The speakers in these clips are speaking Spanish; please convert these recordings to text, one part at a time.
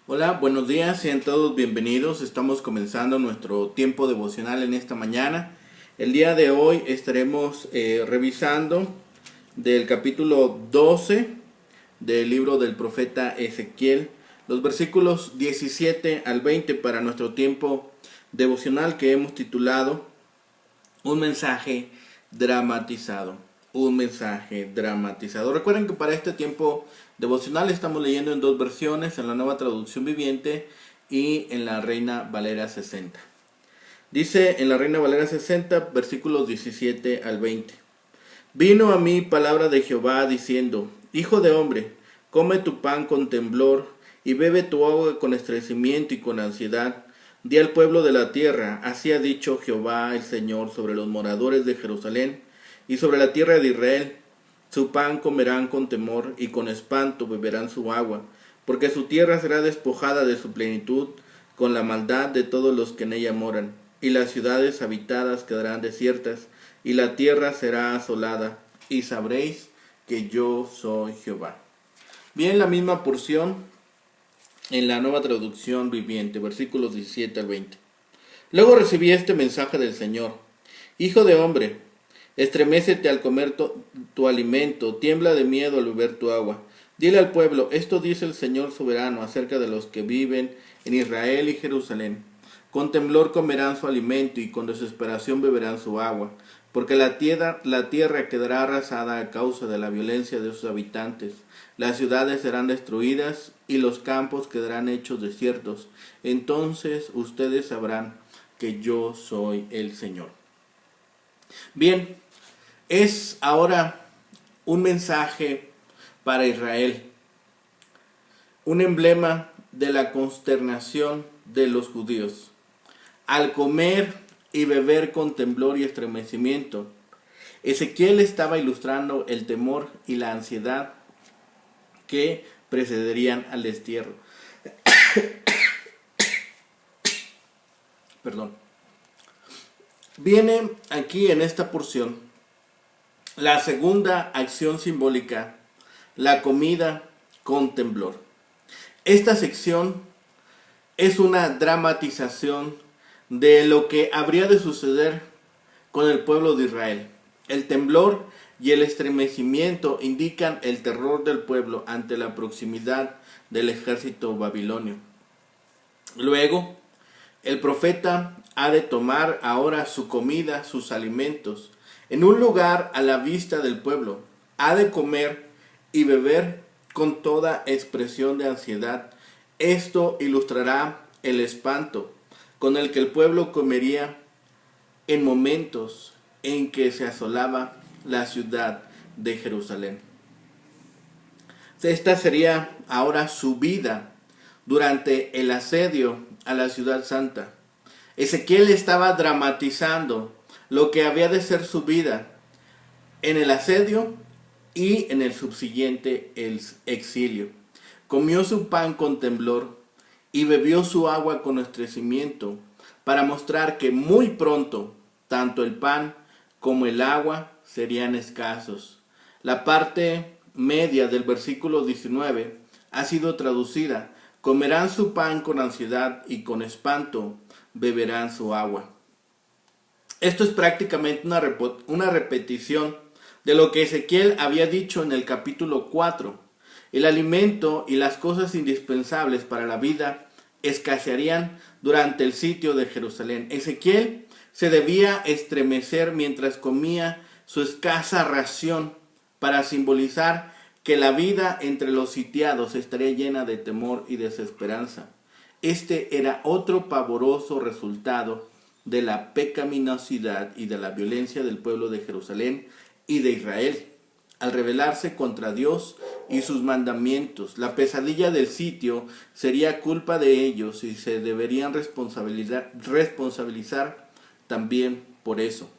Hola, buenos días, sean todos bienvenidos. Estamos comenzando nuestro tiempo devocional en esta mañana. El día de hoy estaremos revisando del capítulo 12 del libro del profeta Ezequiel, los versículos 17 al 20 para nuestro tiempo devocional que hemos titulado Un mensaje dramatizado. Un mensaje dramatizado. Recuerden que para este tiempo devocional estamos leyendo en dos versiones, en la Nueva Traducción Viviente y en la Reina Valera 60. Dice en la Reina Valera 60, versículos 17 al 20. Vino a mí palabra de Jehová diciendo: Hijo de hombre, come tu pan con temblor y bebe tu agua con estremeimiento y con ansiedad. Di al pueblo de la tierra: así ha dicho Jehová el Señor sobre los moradores de Jerusalén y sobre la tierra de Israel. Su pan comerán con temor y con espanto beberán su agua, porque su tierra será despojada de su plenitud con la maldad de todos los que en ella moran, y las ciudades habitadas quedarán desiertas, y la tierra será asolada, y sabréis que yo soy Jehová. Bien, la misma porción en la Nueva Traducción Viviente, versículos 17 al 20. Luego recibí este mensaje del Señor: Hijo de hombre, estremécete al comer tu alimento, tiembla de miedo al beber tu agua. Dile al pueblo: esto dice el Señor soberano acerca de los que viven en Israel y Jerusalén. Con temblor comerán su alimento y con desesperación beberán su agua, porque la tierra quedará arrasada a causa de la violencia de sus habitantes. Las ciudades serán destruidas y los campos quedarán hechos desiertos. Entonces ustedes sabrán que yo soy el Señor. Bien, es ahora un mensaje para Israel, un emblema de la consternación de los judíos. Al comer y beber con temblor y estremecimiento, Ezequiel estaba ilustrando el temor y la ansiedad que precederían al destierro. Perdón. Viene aquí en esta porción la segunda acción simbólica, la comida con temblor. Esta sección es una dramatización de lo que habría de suceder con el pueblo de Israel. El temblor y el estremecimiento indican el terror del pueblo ante la proximidad del ejército babilonio. Luego, el profeta ha de tomar ahora su comida, sus alimentos, en un lugar a la vista del pueblo. Ha de comer y beber con toda expresión de ansiedad. Esto ilustrará el espanto con el que el pueblo comería en momentos en que se asolaba la ciudad de Jerusalén. Esta sería ahora su vida durante el asedio a la ciudad santa. Ezequiel estaba dramatizando lo que había de ser su vida en el asedio y en el subsiguiente exilio. Comió su pan con temblor y bebió su agua con estremeimiento, para mostrar que muy pronto tanto el pan como el agua serían escasos. La parte media del versículo 19 ha sido traducida: comerán su pan con ansiedad y con espanto beberán su agua. Esto es prácticamente una repetición de lo que Ezequiel había dicho en el capítulo 4. El alimento y las cosas indispensables para la vida escasearían durante el sitio de Jerusalén. Ezequiel se debía estremecer mientras comía su escasa ración para simbolizar que la vida entre los sitiados estaría llena de temor y desesperanza. Este era otro pavoroso resultado de la pecaminosidad y de la violencia del pueblo de Jerusalén y de Israel al rebelarse contra Dios y sus mandamientos. La pesadilla del sitio sería culpa de ellos y se deberían responsabilizar también por eso.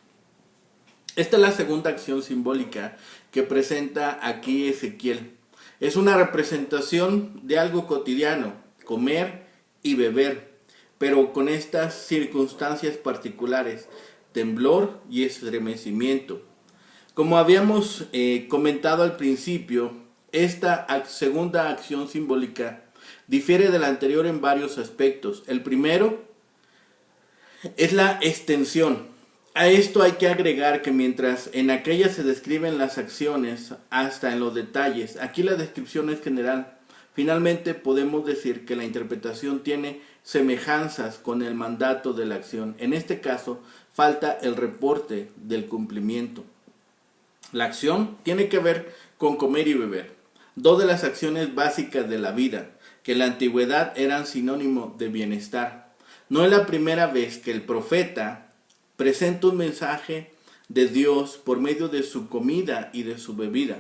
Esta es la segunda acción simbólica que presenta aquí Ezequiel. Es una representación de algo cotidiano: comer y beber, pero con estas circunstancias particulares: temblor y estremecimiento. Como habíamos comentado al principio, esta segunda acción simbólica Difiere del anterior en varios aspectos. El primero es la extensión. A esto hay que agregar que mientras en aquella se describen las acciones hasta en los detalles, aquí la descripción es general. Finalmente podemos decir que la interpretación tiene semejanzas con el mandato de la acción. En este caso, falta el reporte del cumplimiento. La acción tiene que ver con comer y beber, dos de las acciones básicas de la vida, que en la antigüedad eran sinónimo de bienestar. No es la primera vez que el profeta presenta un mensaje de Dios por medio de su comida y de su bebida.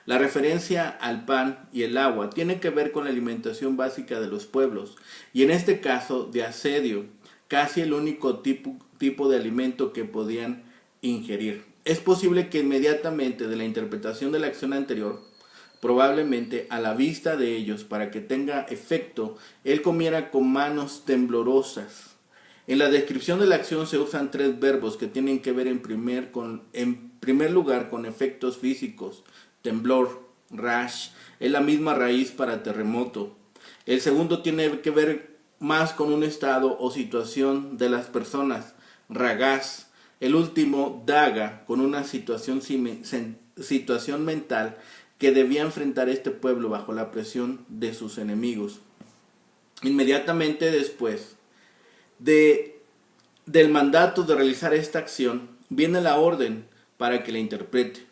La referencia al pan y el agua tiene que ver con la alimentación básica de los pueblos, y en este caso de asedio, casi el único tipo de alimento que podían ingerir. Es posible que inmediatamente de la interpretación de la acción anterior, probablemente a la vista de ellos, para que tenga efecto, él comiera con manos temblorosas. En la descripción de la acción se usan tres verbos que tienen que ver en primer lugar con efectos físicos. Temblor, rash, es la misma raíz para terremoto. El segundo tiene que ver más con un estado o situación de las personas. Ragaz. El último, daga, con una situación mental que debía enfrentar este pueblo bajo la presión de sus enemigos. Inmediatamente después del mandato de realizar esta acción, viene la orden para que la interprete.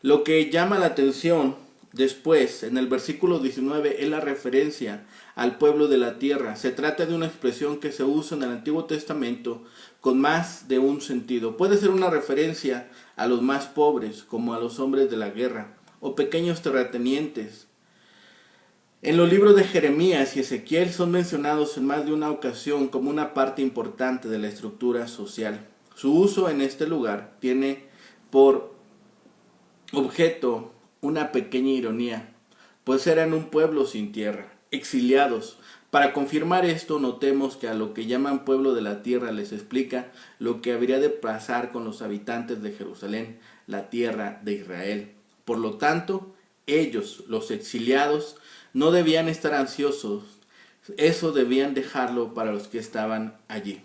Lo que llama la atención después, en el versículo 19, es la referencia al pueblo de la tierra. Se trata de una expresión que se usa en el Antiguo Testamento con más de un sentido. Puede ser una referencia a los más pobres, como a los hombres de la guerra, o pequeños terratenientes. En los libros de Jeremías y Ezequiel son mencionados en más de una ocasión como una parte importante de la estructura social. Su uso en este lugar tiene por objeto una pequeña ironía, pues eran un pueblo sin tierra, exiliados. Para confirmar esto, notemos que a lo que llaman pueblo de la tierra les explica lo que habría de pasar con los habitantes de Jerusalén, la tierra de Israel. Por lo tanto, ellos, los exiliados, no debían estar ansiosos, eso debían dejarlo para los que estaban allí.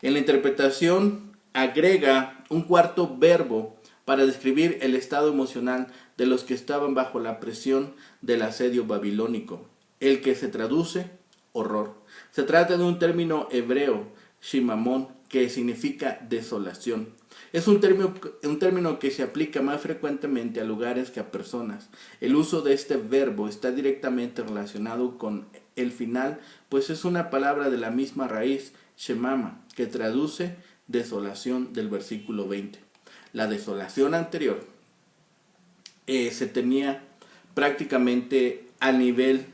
En la interpretación agrega un cuarto verbo para describir el estado emocional de los que estaban bajo la presión del asedio babilónico, el que se traduce horror. Se trata de un término hebreo, shimamón, que significa desolación. Es un término que se aplica más frecuentemente a lugares que a personas. El uso de este verbo está directamente relacionado con el final, pues es una palabra de la misma raíz, shemama, que traduce desolación del versículo 20. La desolación anterior se tenía prácticamente a nivel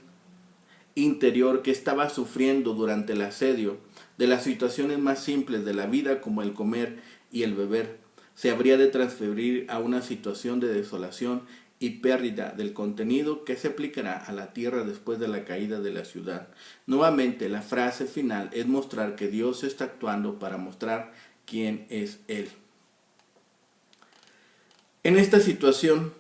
interior que estaba sufriendo durante el asedio de las situaciones más simples de la vida, como el comer y el beber. Se habría de transferir a una situación de desolación y pérdida del contenido que se aplicará a la tierra después de la caída de la ciudad. Nuevamente, la frase final es mostrar que Dios está actuando para mostrar quién es Él. En esta situación,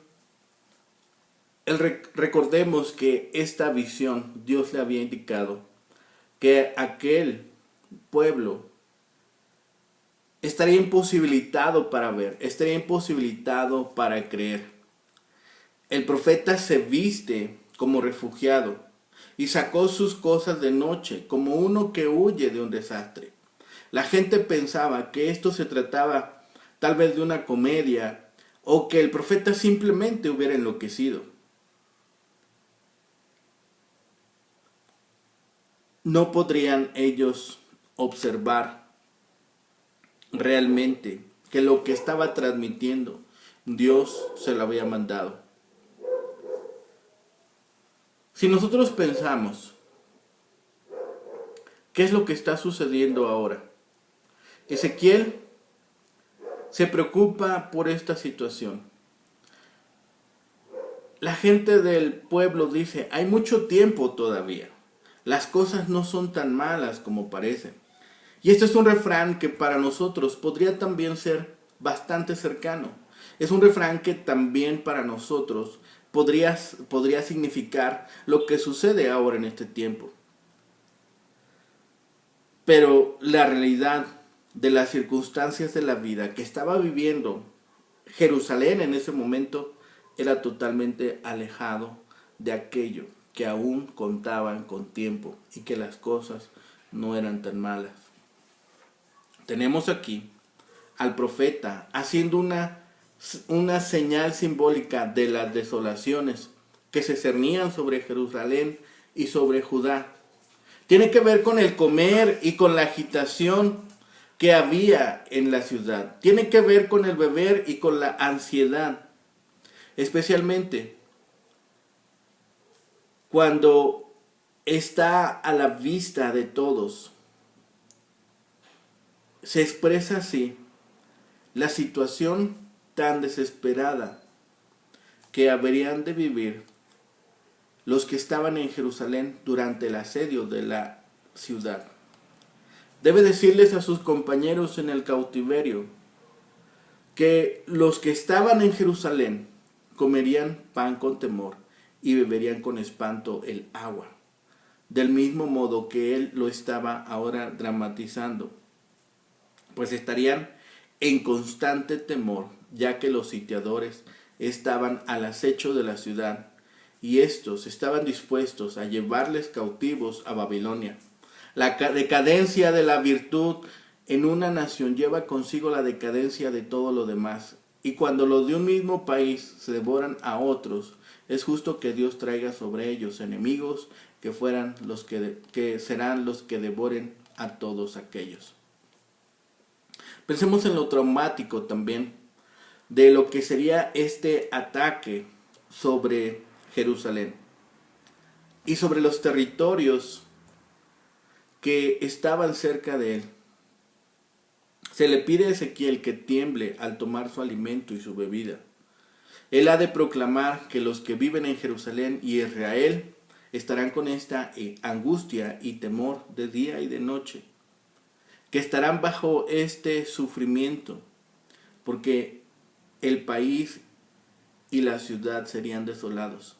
recordemos que esta visión Dios le había indicado que aquel pueblo estaría imposibilitado para ver, estaría imposibilitado para creer. El profeta se viste como refugiado y sacó sus cosas de noche como uno que huye de un desastre. La gente pensaba que esto se trataba tal vez de una comedia o que el profeta simplemente hubiera enloquecido. No podrían ellos observar realmente que lo que estaba transmitiendo Dios se lo había mandado. Si nosotros pensamos, ¿qué es lo que está sucediendo ahora? Ezequiel se preocupa por esta situación. La gente del pueblo dice, hay mucho tiempo todavía. Las cosas no son tan malas como parecen. Y este es un refrán que para nosotros podría también ser bastante cercano. Es un refrán que también para nosotros podría significar lo que sucede ahora en este tiempo. Pero la realidad de las circunstancias de la vida que estaba viviendo Jerusalén en ese momento era totalmente alejado de aquello que aún contaban con tiempo y que las cosas no eran tan malas. Tenemos aquí al profeta haciendo una señal simbólica de las desolaciones que se cernían sobre Jerusalén y sobre Judá. Tiene que ver con el comer y con la agitación que había en la ciudad. Tiene que ver con el beber y con la ansiedad. Especialmente cuando está a la vista de todos. Se expresa así la situación tan desesperada que habrían de vivir los que estaban en Jerusalén durante el asedio de la ciudad. Debe decirles a sus compañeros en el cautiverio que los que estaban en Jerusalén comerían pan con temor y beberían con espanto el agua, del mismo modo que él lo estaba ahora dramatizando, pues estarían en constante temor, ya que los sitiadores estaban al acecho de la ciudad y estos estaban dispuestos a llevarles cautivos a Babilonia. La decadencia de la virtud en una nación lleva consigo la decadencia de todo lo demás. Y cuando los de un mismo país se devoran a otros, es justo que Dios traiga sobre ellos enemigos que serán los que devoren a todos aquellos. Pensemos en lo traumático también de lo que sería este ataque sobre Jerusalén y sobre los territorios que estaban cerca de él. Se le pide a Ezequiel que tiemble al tomar su alimento y su bebida. Él ha de proclamar que los que viven en Jerusalén y Israel estarán con esta angustia y temor de día y de noche, que estarán bajo este sufrimiento, porque el país y la ciudad serían desolados.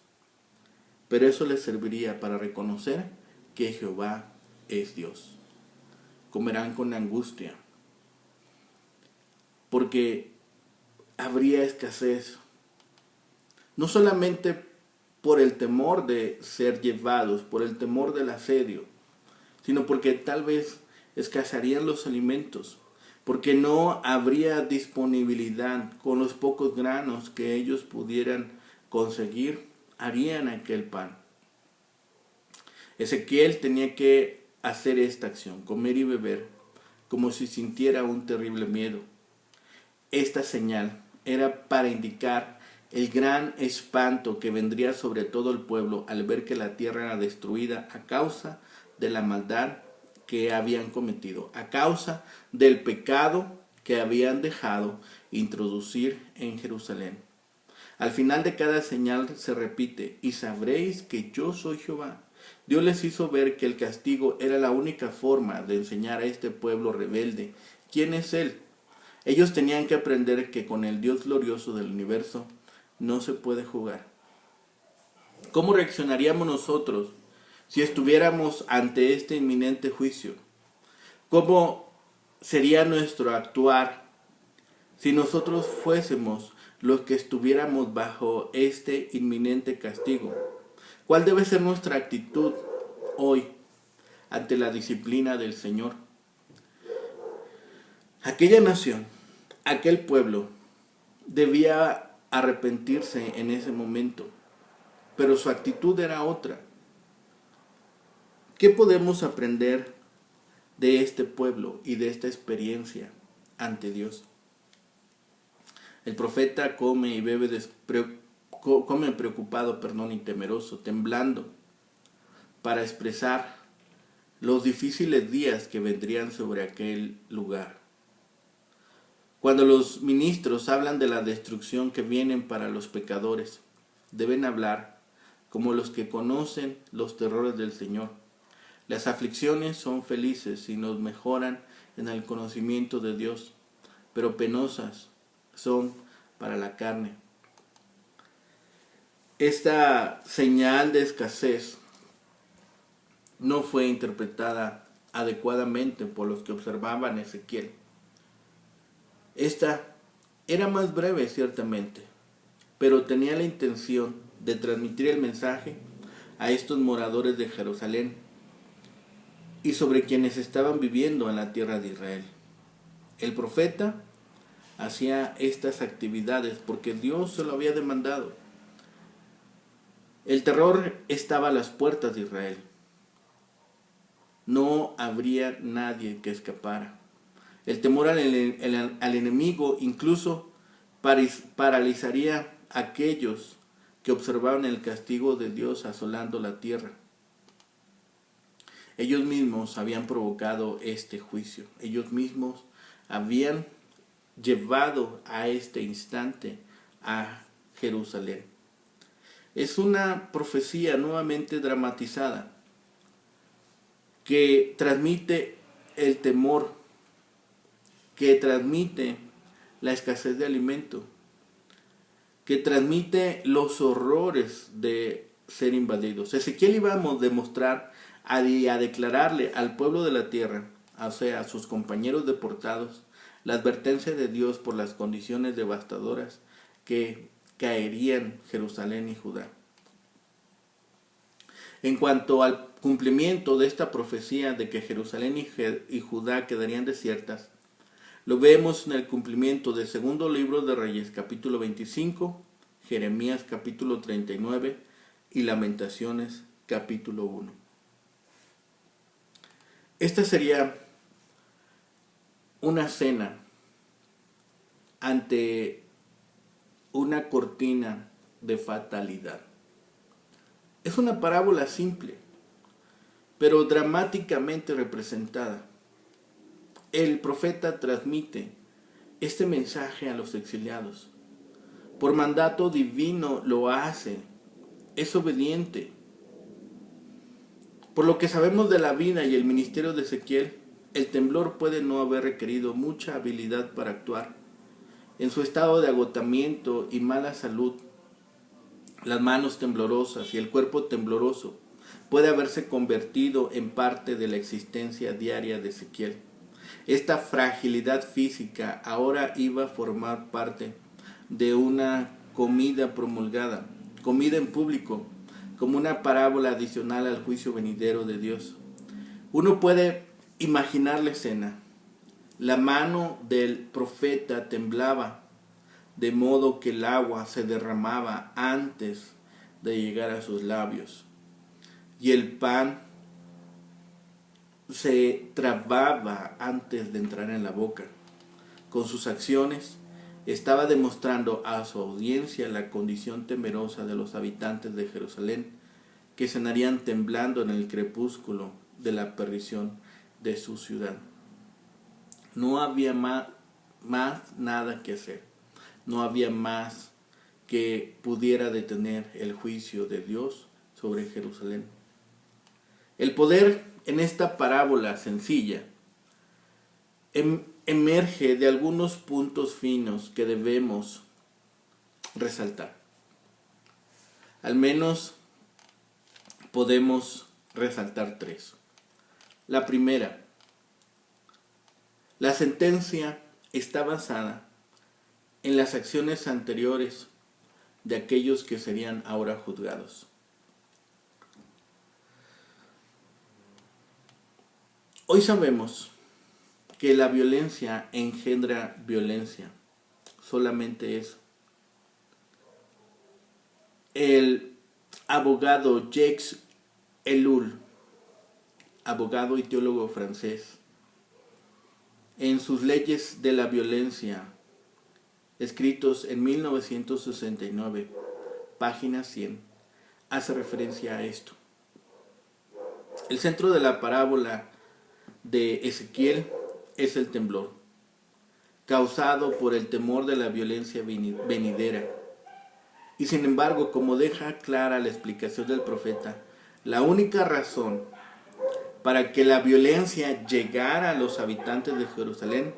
Pero eso les serviría para reconocer que Jehová es Dios. Comerán con angustia, porque habría escasez, no solamente por el temor de ser llevados, por el temor del asedio, sino porque tal vez escasearían los alimentos, porque no habría disponibilidad con los pocos granos que ellos pudieran conseguir, harían aquel pan. Ezequiel tenía que hacer esta acción, comer y beber, como si sintiera un terrible miedo. Esta señal era para indicar el gran espanto que vendría sobre todo el pueblo al ver que la tierra era destruida a causa de la maldad que habían cometido, a causa del pecado que habían dejado introducir en Jerusalén. Al final de cada señal se repite: y sabréis que yo soy Jehová. Dios les hizo ver que el castigo era la única forma de enseñar a este pueblo rebelde quién es Él. Ellos tenían que aprender que con el Dios glorioso del universo no se puede jugar. ¿Cómo reaccionaríamos nosotros si estuviéramos ante este inminente juicio? ¿Cómo sería nuestro actuar si nosotros fuésemos los que estuviéramos bajo este inminente castigo? ¿Cuál debe ser nuestra actitud hoy ante la disciplina del Señor? Aquella nación, aquel pueblo, debía arrepentirse en ese momento, pero su actitud era otra. ¿Qué podemos aprender de este pueblo y de esta experiencia ante Dios? El profeta come y bebe come preocupado, y temeroso, temblando, para expresar los difíciles días que vendrían sobre aquel lugar. Cuando los ministros hablan de la destrucción que vienen para los pecadores, deben hablar como los que conocen los terrores del Señor. Las aflicciones son felices y nos mejoran en el conocimiento de Dios, pero penosas son para la carne. Esta señal de escasez no fue interpretada adecuadamente por los que observaban a Ezequiel. Esta era más breve, ciertamente, pero tenía la intención de transmitir el mensaje a estos moradores de Jerusalén y sobre quienes estaban viviendo en la tierra de Israel. El profeta hacía estas actividades porque Dios se lo había demandado. El terror estaba a las puertas de Israel. No habría nadie que escapara. El temor al enemigo incluso paralizaría a aquellos que observaban el castigo de Dios asolando la tierra. Ellos mismos habían provocado este juicio. Ellos mismos habían llevado a este instante a Jerusalén. Es una profecía nuevamente dramatizada que transmite el temor, que transmite la escasez de alimento, que transmite los horrores de ser invadidos. Ezequiel iba a demostrar y a declararle al pueblo de la tierra, o sea, a sus compañeros deportados, la advertencia de Dios por las condiciones devastadoras que caerían Jerusalén y Judá. En cuanto al cumplimiento de esta profecía de que Jerusalén y Judá quedarían desiertas, lo vemos en el cumplimiento del segundo libro de Reyes, capítulo 25, Jeremías, capítulo 39 y Lamentaciones, capítulo 1. Esta sería una escena ante una cortina de fatalidad. Es una parábola simple, pero dramáticamente representada. El profeta transmite este mensaje a los exiliados. Por mandato divino lo hace, es obediente. Por lo que sabemos de la vida y el ministerio de Ezequiel, el temblor puede no haber requerido mucha habilidad para actuar. En su estado de agotamiento y mala salud, las manos temblorosas y el cuerpo tembloroso puede haberse convertido en parte de la existencia diaria de Ezequiel. Esta fragilidad física ahora iba a formar parte de una comida promulgada, comida en público, como una parábola adicional al juicio venidero de Dios. Uno puede imaginar la escena. La mano del profeta temblaba, de modo que el agua se derramaba antes de llegar a sus labios, y el pan se trababa antes de entrar en la boca. Con sus acciones estaba demostrando a su audiencia la condición temerosa de los habitantes de Jerusalén, que cenarían temblando en el crepúsculo de la perdición de su ciudad. No había más nada que hacer. No había más que pudiera detener el juicio de Dios sobre Jerusalén. El poder en esta parábola sencilla emerge de algunos puntos finos que debemos resaltar. Al menos podemos resaltar tres. La primera, la sentencia está basada en las acciones anteriores de aquellos que serían ahora juzgados. Hoy sabemos que la violencia engendra violencia, solamente eso. El abogado Jacques Ellul, abogado y teólogo francés, en sus leyes de la violencia, escritos en 1969, página 100, hace referencia a esto. El centro de la parábola de Ezequiel es el temblor, causado por el temor de la violencia venidera. Y sin embargo, como deja clara la explicación del profeta, la única razón para que la violencia llegara a los habitantes de Jerusalén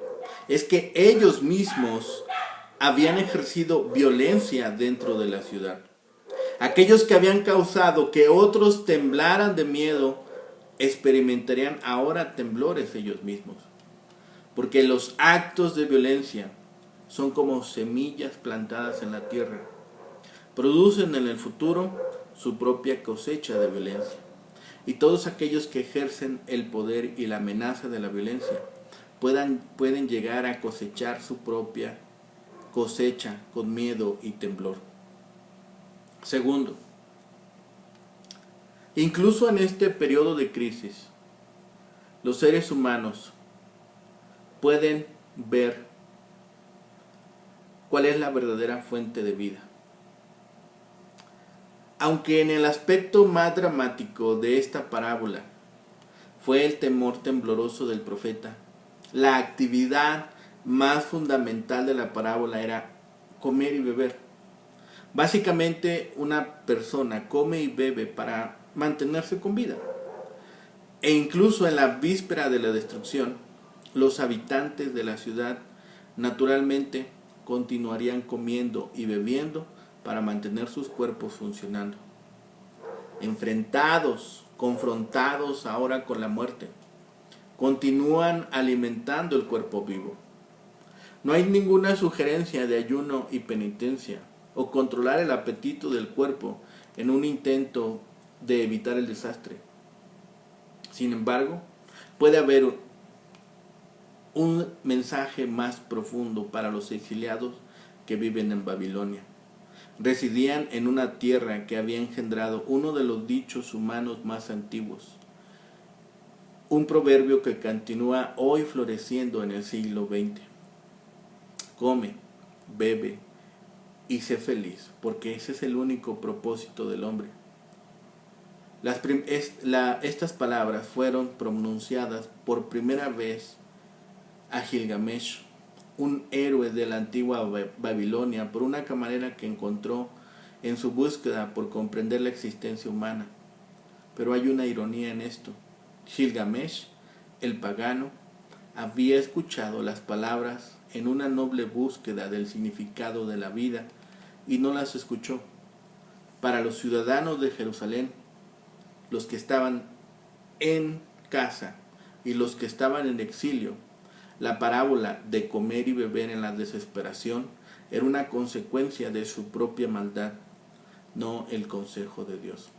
es que ellos mismos habían ejercido violencia dentro de la ciudad. Aquellos que habían causado que otros temblaran de miedo, experimentarían ahora temblores ellos mismos. Porque los actos de violencia son como semillas plantadas en la tierra. Producen en el futuro su propia cosecha de violencia. Y todos aquellos que ejercen el poder y la amenaza de la violencia pueden llegar a cosechar su propia cosecha con miedo y temblor. Segundo, incluso en este periodo de crisis, los seres humanos pueden ver cuál es la verdadera fuente de vida. Aunque en el aspecto más dramático de esta parábola fue el temor tembloroso del profeta, la actividad más fundamental de la parábola era comer y beber. Básicamente, una persona come y bebe para mantenerse con vida. E incluso en la víspera de la destrucción, los habitantes de la ciudad naturalmente continuarían comiendo y bebiendo para mantener sus cuerpos funcionando. Enfrentados, confrontados ahora con la muerte, continúan alimentando el cuerpo vivo. No hay ninguna sugerencia de ayuno y penitencia o controlar el apetito del cuerpo en un intento de evitar el desastre. Sin embargo, puede haber un mensaje más profundo para los exiliados que viven en Babilonia. Residían en una tierra que había engendrado uno de los dichos humanos más antiguos, un proverbio que continúa hoy floreciendo en el siglo XX. Come, bebe y sé feliz, porque ese es el único propósito del hombre. Estas palabras fueron pronunciadas por primera vez a Gilgamesh, un héroe de la antigua Babilonia, por una camarera que encontró en su búsqueda por comprender la existencia humana. Pero hay una ironía en esto. Gilgamesh, el pagano, había escuchado las palabras en una noble búsqueda del significado de la vida y no las escuchó. Para los ciudadanos de Jerusalén, los que estaban en casa y los que estaban en exilio, la parábola de comer y beber en la desesperación era una consecuencia de su propia maldad, no el consejo de Dios.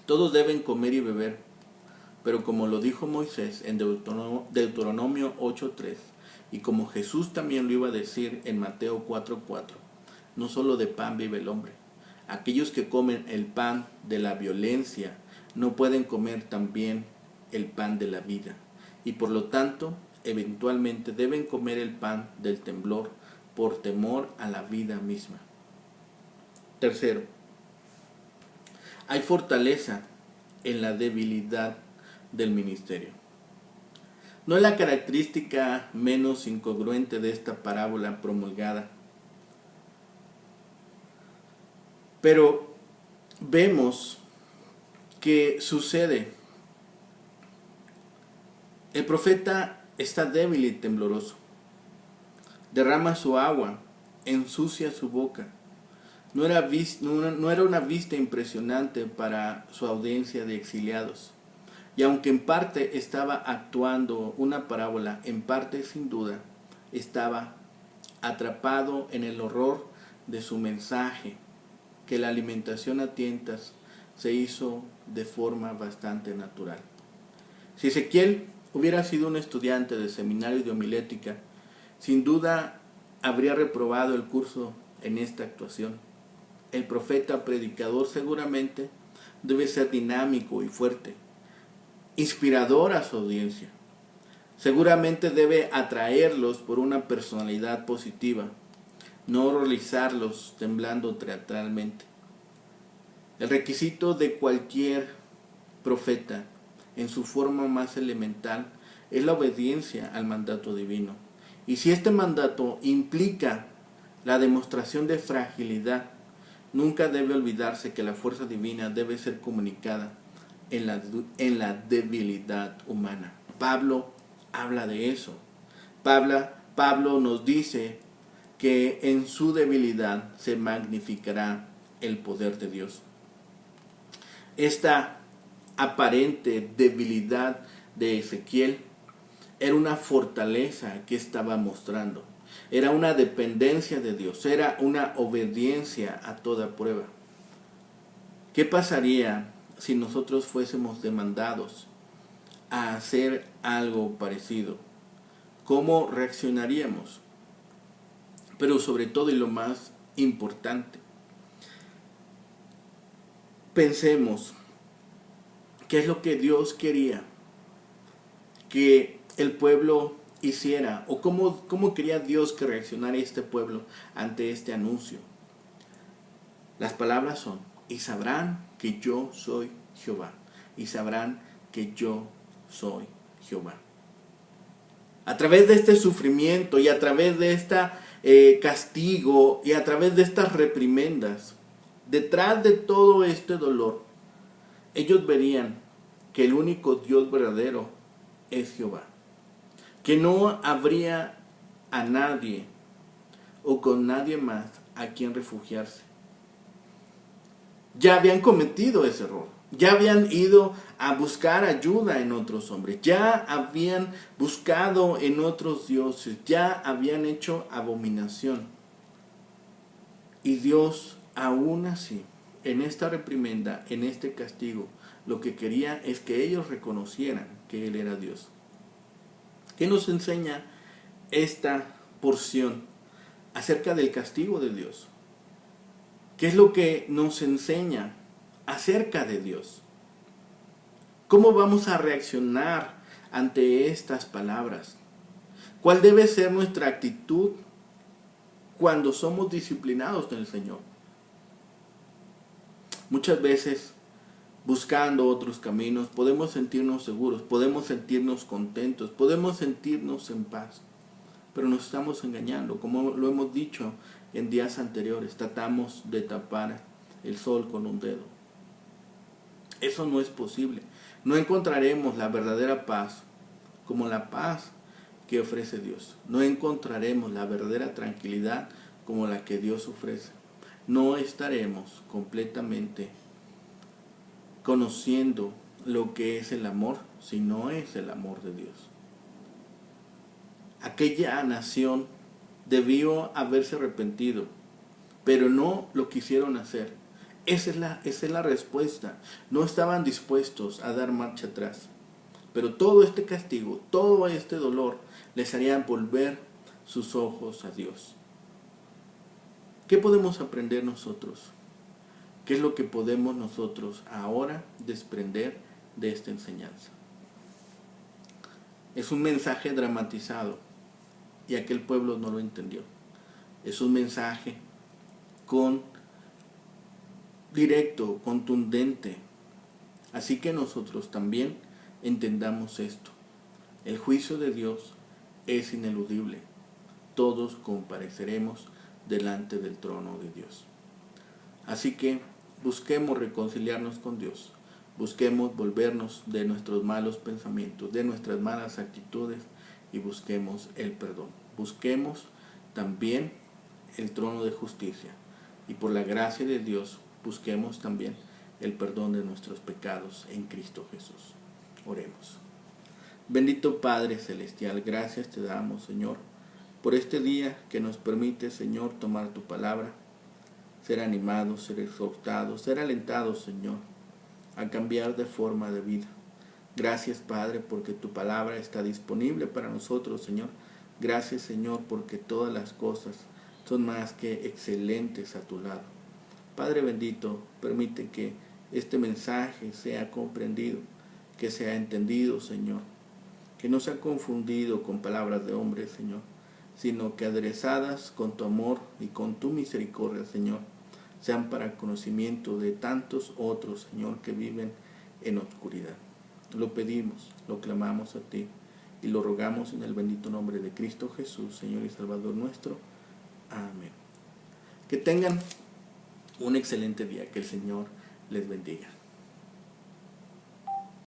Todos deben comer y beber, pero como lo dijo Moisés en Deuteronomio 8:3, y como Jesús también lo iba a decir en Mateo 4:4, no solo de pan vive el hombre. Aquellos que comen el pan de la violencia no pueden comer también el pan de la vida, y por lo tanto, eventualmente deben comer el pan del temblor por temor a la vida misma. Tercero, hay fortaleza en la debilidad del ministerio. No es la característica menos incongruente de esta parábola promulgada, pero vemos que sucede. El profeta está débil y tembloroso. Derrama su agua, ensucia su boca. No era una vista impresionante para su audiencia de exiliados. Y aunque en parte estaba actuando una parábola, en parte sin duda estaba atrapado en el horror de su mensaje, que la alimentación a tientas se hizo de forma bastante natural. Si Ezequiel hubiera sido un estudiante de seminario de homilética, sin duda habría reprobado el curso en esta actuación. El profeta predicador seguramente debe ser dinámico y fuerte, inspirador a su audiencia. Seguramente debe atraerlos por una personalidad positiva, no horrorizarlos temblando teatralmente. El requisito de cualquier profeta en su forma más elemental es la obediencia al mandato divino. Y si este mandato implica la demostración de fragilidad, nunca debe olvidarse que la fuerza divina debe ser comunicada en la debilidad humana. Pablo habla de eso. Pablo nos dice que en su debilidad se magnificará el poder de Dios. Esta aparente debilidad de Ezequiel era una fortaleza que estaba mostrando. Era una dependencia de Dios, era una obediencia a toda prueba. ¿Qué pasaría si nosotros fuésemos demandados a hacer algo parecido? ¿Cómo reaccionaríamos? Pero sobre todo, y lo más importante, pensemos qué es lo que Dios quería que el pueblo hiciera, o cómo quería Dios que reaccionara este pueblo ante este anuncio. Las palabras son: y sabrán que yo soy Jehová, y sabrán que yo soy Jehová. A través de este sufrimiento y a través de este castigo y a través de estas reprimendas, detrás de todo este dolor, ellos verían que el único Dios verdadero es Jehová. Que no habría a nadie o con nadie más a quien refugiarse. Ya habían cometido ese error. Ya habían ido a buscar ayuda en otros hombres. Ya habían buscado en otros dioses. Ya habían hecho abominación. Y Dios, aún así, en esta reprimenda, en este castigo, lo que quería es que ellos reconocieran que Él era Dios. ¿Qué nos enseña esta porción acerca del castigo de Dios? ¿Qué es lo que nos enseña acerca de Dios? ¿Cómo vamos a reaccionar ante estas palabras? ¿Cuál debe ser nuestra actitud cuando somos disciplinados del Señor? Muchas veces, buscando otros caminos, podemos sentirnos seguros, podemos sentirnos contentos, podemos sentirnos en paz. Pero nos estamos engañando, como lo hemos dicho en días anteriores. Tratamos de tapar el sol con un dedo. Eso no es posible. No encontraremos la verdadera paz como la paz que ofrece Dios. No encontraremos la verdadera tranquilidad como la que Dios ofrece. No estaremos completamente conociendo lo que es el amor si no es el amor de Dios. Aquella nación debió haberse arrepentido, pero no lo quisieron hacer. Esa es la respuesta. No estaban dispuestos a dar marcha atrás. Pero todo este castigo, todo este dolor, les haría volver sus ojos a Dios. ¿Qué podemos aprender nosotros? ¿Qué es lo que podemos nosotros ahora desprender de esta enseñanza? Es un mensaje dramatizado y aquel pueblo no lo entendió. Es un mensaje directo, contundente. Así que nosotros también entendamos esto. El juicio de Dios es ineludible. Todos compareceremos delante del trono de Dios. Así que busquemos reconciliarnos con Dios. Busquemos volvernos de nuestros malos pensamientos, de nuestras malas actitudes y busquemos el perdón. Busquemos también el trono de justicia y por la gracia de Dios busquemos también el perdón de nuestros pecados en Cristo Jesús. Oremos. Bendito Padre Celestial, gracias te damos, Señor, por este día que nos permite, Señor, tomar tu palabra, ser animados, ser exhortados, ser alentados, Señor, a cambiar de forma de vida. Gracias, Padre, porque tu palabra está disponible para nosotros, Señor. Gracias, Señor, porque todas las cosas son más que excelentes a tu lado. Padre bendito, permite que este mensaje sea comprendido, que sea entendido, Señor, que no sea confundido con palabras de hombres, Señor, sino que aderezadas con tu amor y con tu misericordia, Señor, sean para conocimiento de tantos otros, Señor, que viven en oscuridad. Lo pedimos, lo clamamos a ti y lo rogamos en el bendito nombre de Cristo Jesús, Señor y Salvador nuestro. Amén. Que tengan un excelente día, que el Señor les bendiga.